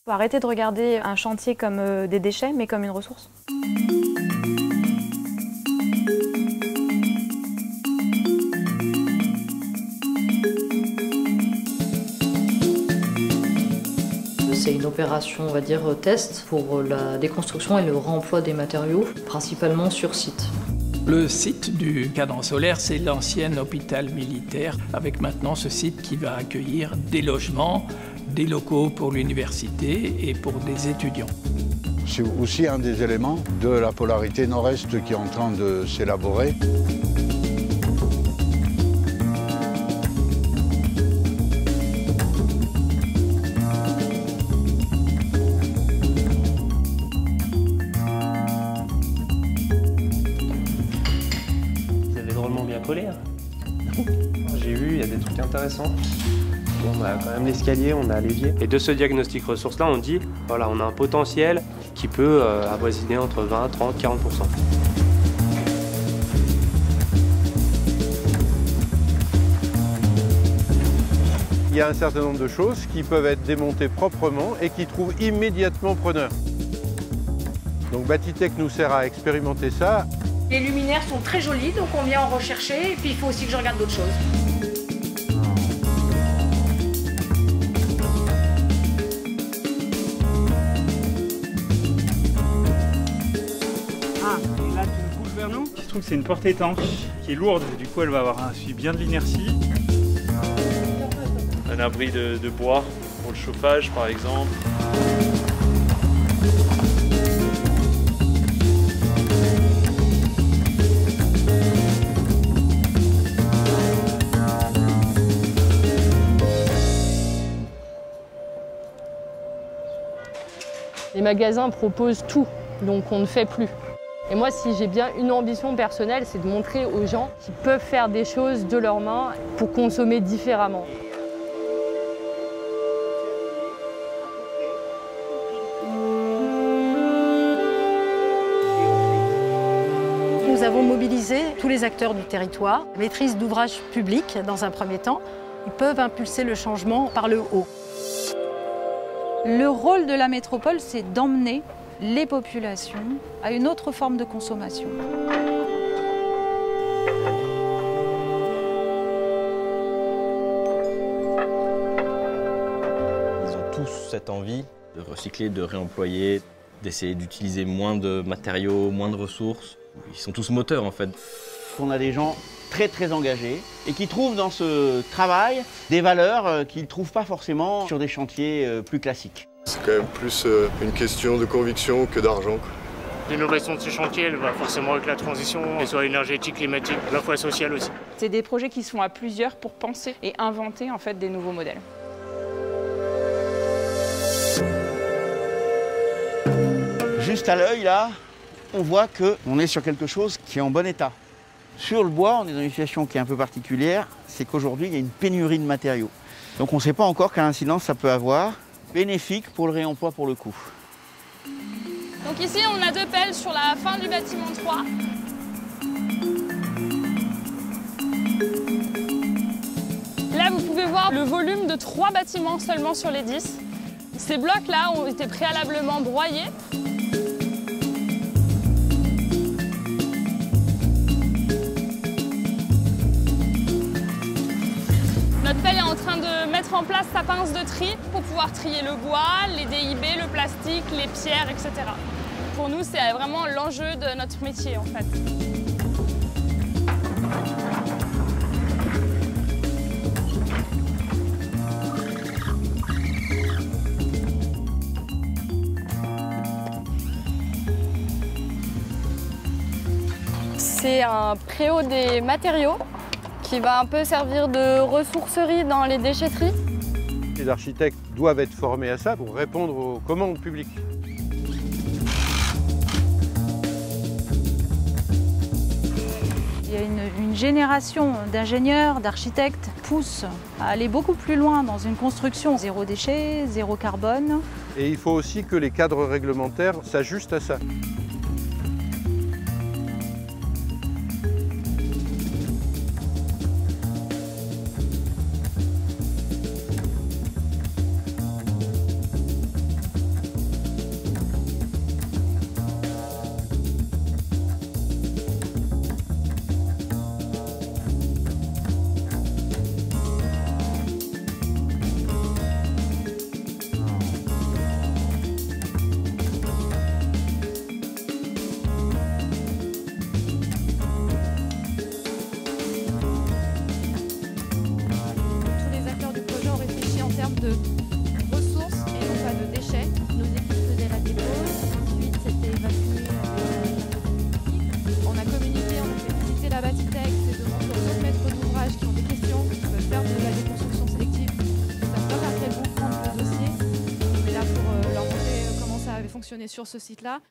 Faut arrêter de regarder un chantier comme des déchets, mais comme une ressource. C'est une opération, on va dire, test pour la déconstruction et le réemploi des matériaux, principalement sur site. Le site du cadran solaire, c'est l'ancien hôpital militaire, avec maintenant ce site qui va accueillir des logements, des locaux pour l'université et pour des étudiants. C'est aussi un des éléments de la polarité nord-est qui est en train de s'élaborer. Vous avez drôlement bien collé. Hein. J'ai vu, il y a des trucs intéressants. On a quand même l'escalier, on a l'évier. Et de ce diagnostic ressources-là, on dit, voilà, on a un potentiel qui peut avoisiner entre 20, 30, 40%. Il y a un certain nombre de choses qui peuvent être démontées proprement et qui trouvent immédiatement preneur. Donc Batitech nous sert à expérimenter ça. Les luminaires sont très jolis, donc on vient en rechercher. Et puis il faut aussi que je regarde d'autres choses. Et là, tu me pousses vers nous. Il se trouve que c'est une porte étanche qui est lourde, du coup elle va avoir un suivi bien de l'inertie. Un abri de bois pour le chauffage par exemple. Les magasins proposent tout, donc on ne fait plus. Et moi, si j'ai bien une ambition personnelle, c'est de montrer aux gens qu'ils peuvent faire des choses de leurs mains pour consommer différemment. Nous avons mobilisé tous les acteurs du territoire, maîtrise d'ouvrage public dans un premier temps. Ils peuvent impulser le changement par le haut. Le rôle de la métropole, c'est d'emmener les populations à une autre forme de consommation. Ils ont tous cette envie de recycler, de réemployer, d'essayer d'utiliser moins de matériaux, moins de ressources. Ils sont tous moteurs en fait. On a des gens très engagés et qui trouvent dans ce travail des valeurs qu'ils ne trouvent pas forcément sur des chantiers plus classiques. C'est quand même plus une question de conviction que d'argent. L'innovation de ces chantiers, elle va forcément avec la transition, qu'elle soit énergétique, climatique, à la fois sociale aussi. C'est des projets qui sont à plusieurs pour penser et inventer en fait des nouveaux modèles. Juste à l'œil là, on voit qu'on est sur quelque chose qui est en bon état. Sur le bois, on est dans une situation qui est un peu particulière, c'est qu'aujourd'hui il y a une pénurie de matériaux. Donc on ne sait pas encore quelle incidence ça peut avoir. Bénéfique pour le réemploi pour le coup. Donc ici, on a 2 pelles sur la fin du bâtiment 3. Là, vous pouvez voir le volume de 3 bâtiments seulement sur les 10. Ces blocs-là ont été préalablement broyés. Notre pelle est en train de mettre en place sa pince de tri pour pouvoir trier le bois, les DIB, le plastique, les pierres, etc. Pour nous, c'est vraiment l'enjeu de notre métier, en fait. C'est un préau des matériaux qui va un peu servir de ressourcerie dans les déchetteries. Les architectes doivent être formés à ça pour répondre aux commandes publiques. Il y a une génération d'ingénieurs, d'architectes qui pousse à aller beaucoup plus loin dans une construction zéro déchet, zéro carbone. Et il faut aussi que les cadres réglementaires s'ajustent à ça. fonctionner sur ce site-là.